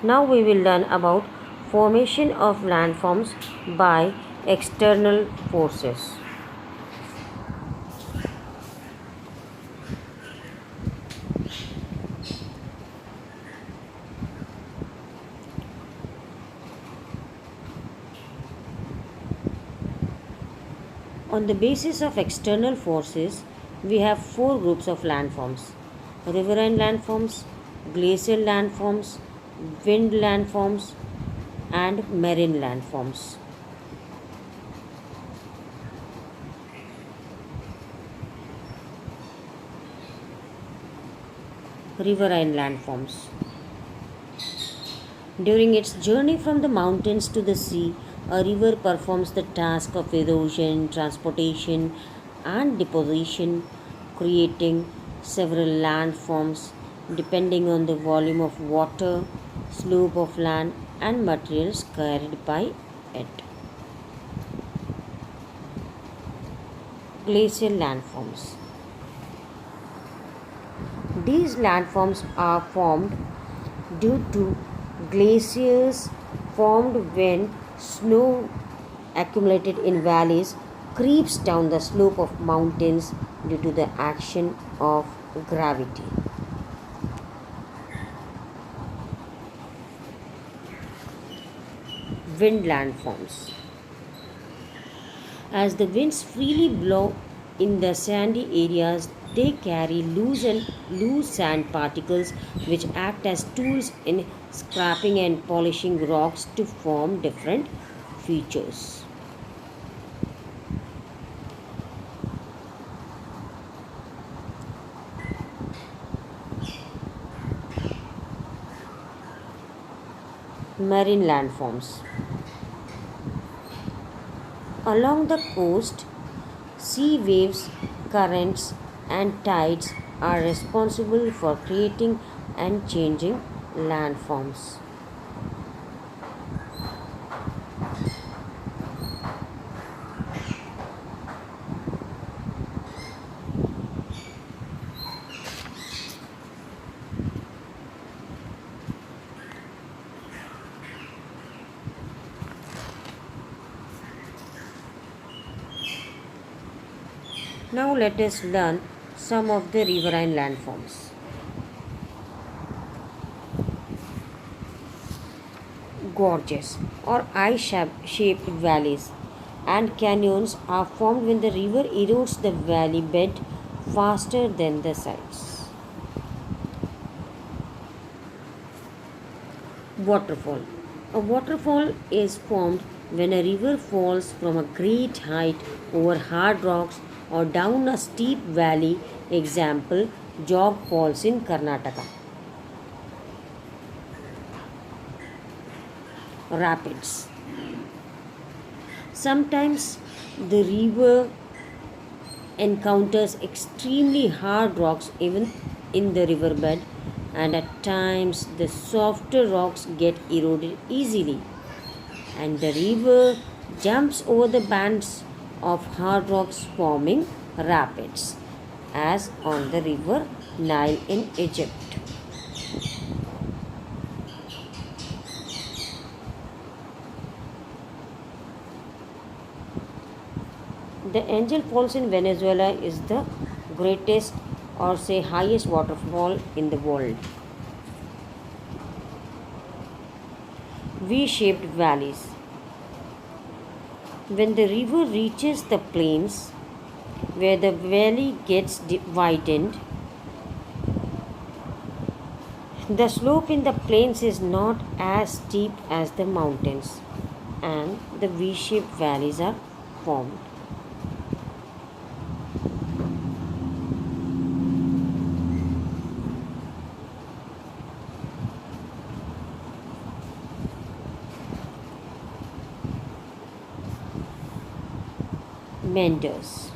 Now we will learn about formation of landforms by external forces. On the basis of external forces, we have four groups of landforms: riverine landforms, glacial landforms, wind landforms, and marine landforms. Riverine landforms. During its journey from the mountains to the sea, a river performs the task of erosion, transportation, and deposition, creating several landforms depending on the volume of water, slope of land, and materials carried by it. Glacial landforms. These landforms are formed due to glaciers formed when snow accumulated in valleys creeps down the slope of mountains due to the action of gravity. Wind landforms. As the winds freely blow in the sandy areas, they carry loose sand particles which act as tools in scraping and polishing rocks to form different features. Marine landforms. Along the coast, sea waves, currents, and tides are responsible for creating and changing landforms. Now let us learn some of the riverine landforms. Gorges or eye-shaped valleys and canyons are formed when the river erodes the valley bed faster than the sides. Waterfall. A waterfall is formed when a river falls from a great height over hard rocks or down a steep valley. Example, Jog Falls in Karnataka. Rapids. Sometimes the river encounters extremely hard rocks even in the riverbed, and at times the softer rocks get eroded easily, and the river jumps over the bands of hard rocks forming rapids, as on the river Nile in Egypt. The Angel Falls in Venezuela is the greatest or say highest waterfall in the world. V-shaped valleys. When the river reaches the plains where the valley gets widened, the slope in the plains is not as steep as the mountains, and the V-shaped valleys are formed. Meanders.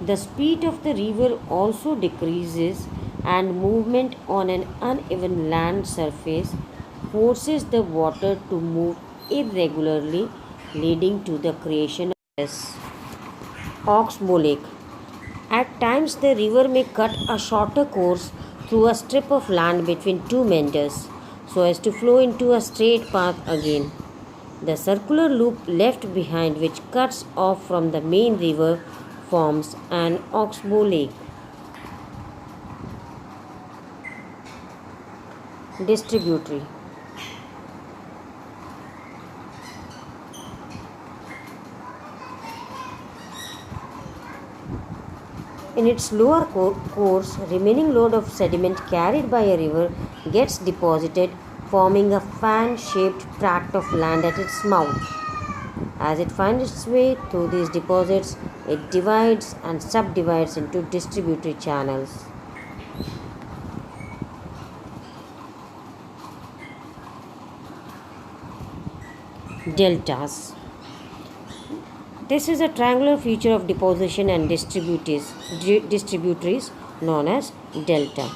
The speed of the river also decreases, and movement on an uneven land surface forces the water to move irregularly, leading to the creation of this oxbow lake. At times, the river may cut a shorter course through a strip of land between two meanders so as to flow into a straight path again. The circular loop left behind, which cuts off from the main river, forms an oxbow lake. Distributary. In its lower course, remaining load of sediment carried by a river gets deposited, forming a fan-shaped tract of land at its mouth. As it finds its way through these deposits, it divides and subdivides into distributary channels. Deltas. This is a triangular feature of deposition and distributaries known as delta.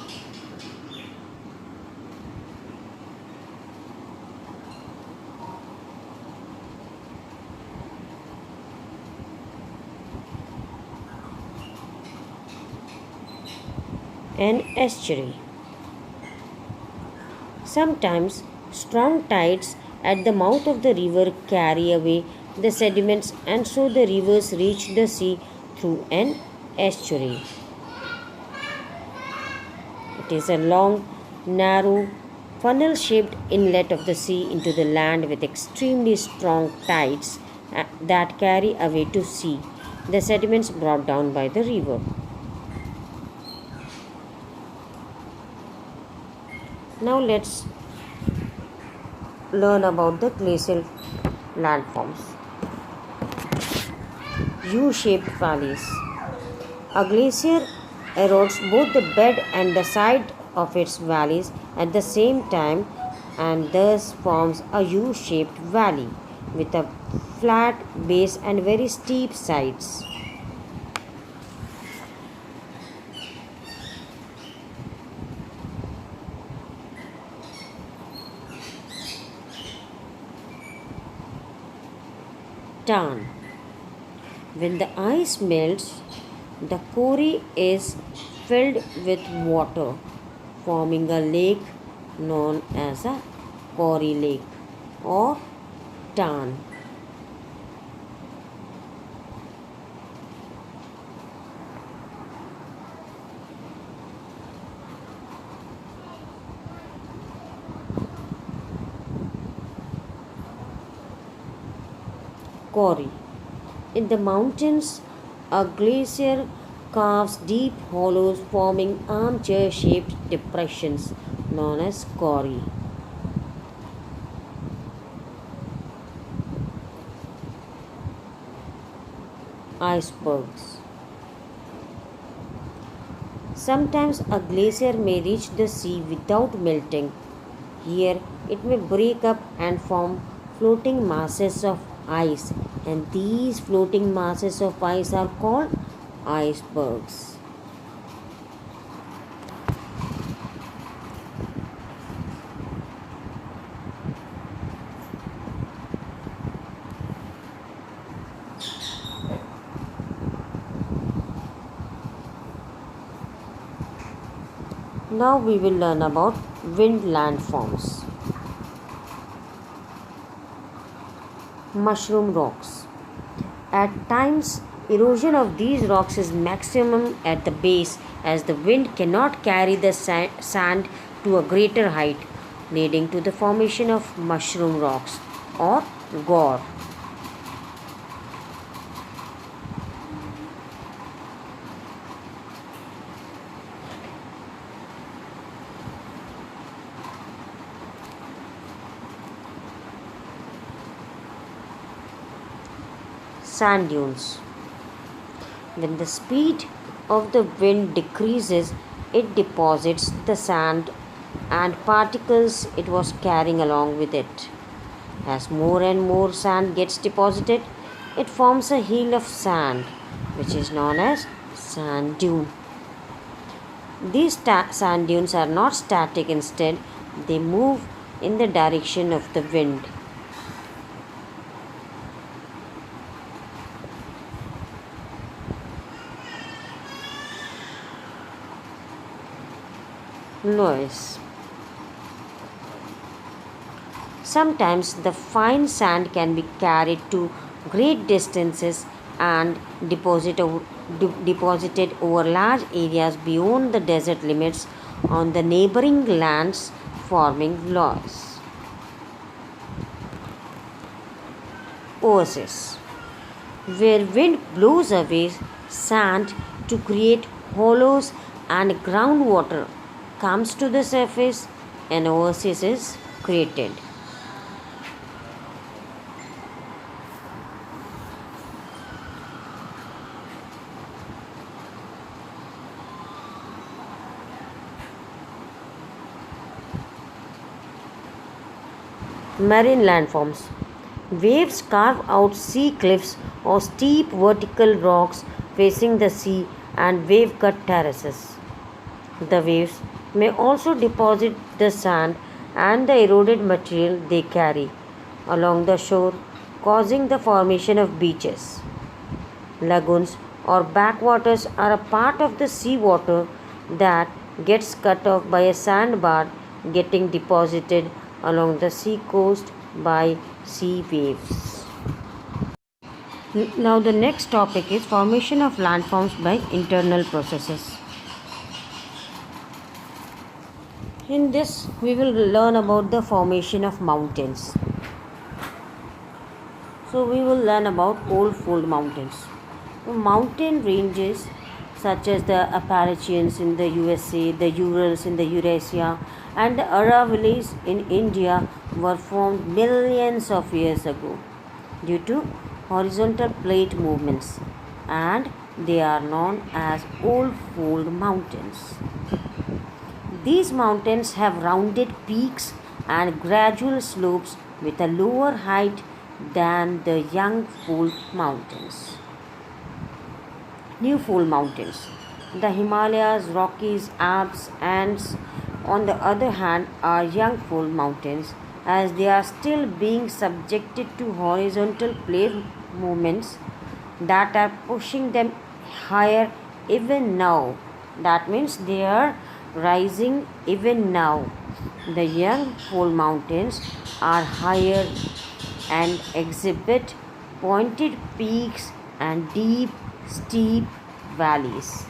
An estuary. Sometimes strong tides at the mouth of the river carry away the sediments, and so the rivers reach the sea through an estuary. It is a long, narrow, funnel shaped inlet of the sea into the land with extremely strong tides that carry away to sea the sediments brought down by the river. Now let's learn about the glacial landforms. U-shaped valleys. A glacier erodes both the bed and the side of its valleys at the same time and thus forms a U-shaped valley with a flat base and very steep sides. Tarn. When the ice melts, the core is filled with water, forming a lake known as a core lake or tarn. Core. In the mountains, a glacier carves deep hollows forming armchair shaped depressions known as core. Icebergs. Sometimes a glacier may reach the sea without melting. Here, it may break up and form floating masses of ice, and these floating masses of ice are called icebergs. Now we will learn about wind landforms. Mushroom rocks. At times, erosion of these rocks is maximum at the base as the wind cannot carry the sand to a greater height, leading to the formation of mushroom rocks or gore. Sand dunes. When the speed of the wind decreases, it deposits the sand and particles it was carrying along with it. As more and more sand gets deposited, it forms a hill of sand, which is known as sand dune. These sand dunes are not static, instead, they move in the direction of the wind. Noise. Sometimes the fine sand can be carried to great distances and deposited over large areas beyond the desert limits on the neighboring lands, forming loess. Oases, where wind blows away sand to create hollows and groundwater comes to the surface, an oasis is created. Marine landforms. Waves carve out sea cliffs or steep vertical rocks facing the sea and wave cut terraces. The waves may also deposit the sand and the eroded material they carry along the shore, causing the formation of beaches. Lagoons or backwaters are a part of the seawater that gets cut off by a sandbar getting deposited along the sea coast by sea waves. Now the next topic is formation of landforms by internal processes. In this we will learn about the formation of mountains. So we will learn about old fold mountains. Mountain ranges such as the Appalachians in the USA, the Urals in the Eurasia, and the Aravallis in India were formed millions of years ago due to horizontal plate movements, and they are known as old fold mountains. These mountains have rounded peaks and gradual slopes with a lower height than the young fold mountains. New fold mountains. The Himalayas, Rockies, Alps, Andes, on the other hand, are young fold mountains as they are still being subjected to horizontal plate movements that are pushing them higher even now. That means they are rising even now. The young fold mountains are higher and exhibit pointed peaks and deep, steep valleys.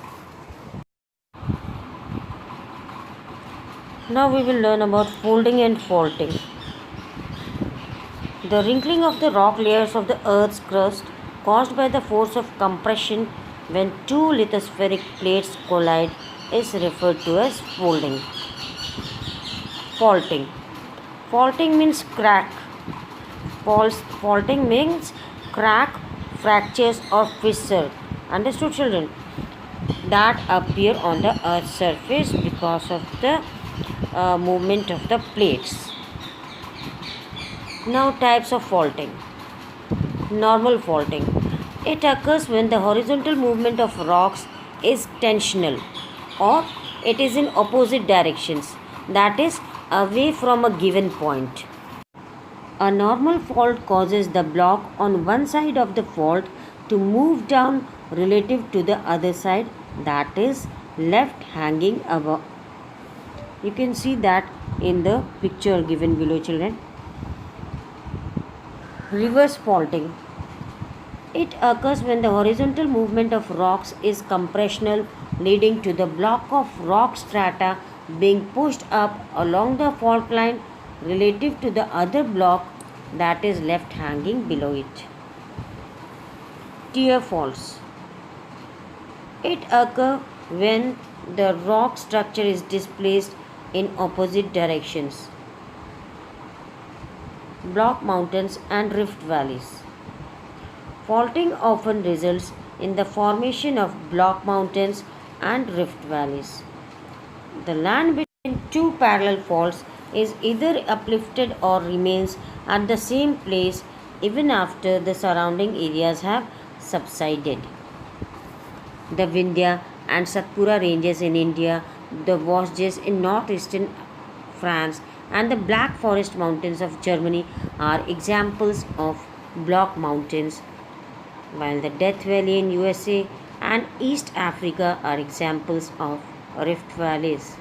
Now we will learn about folding and faulting. The wrinkling of the rock layers of the Earth's crust caused by the force of compression when two lithospheric plates collide is referred to as folding. Faulting. Faulting means crack. Faulting means crack, fractures or fissure. Understood, children? That appear on the Earth's surface because of the movement of the plates. Now, types of faulting. Normal faulting. It occurs when the horizontal movement of rocks is tensional or it is in opposite directions, that is, away from a given point. A normal fault causes the block on one side of the fault to move down relative to the other side, that is, left hanging above. You can see that in the picture given below, children. Reverse faulting. It occurs when the horizontal movement of rocks is compressional, leading to the block of rock strata being pushed up along the fault line relative to the other block that is left hanging below it. Tear faults. It occurs when the rock structure is displaced in opposite directions. Block mountains and rift valleys. Faulting often results in the formation of block mountains and rift valleys. The land between two parallel faults is either uplifted or remains at the same place even after the surrounding areas have subsided. The Vindhya and Satpura ranges in India, the Vosges in northeastern France, and the Black Forest Mountains of Germany are examples of block mountains, while the Death Valley in USA and East Africa are examples of rift valleys.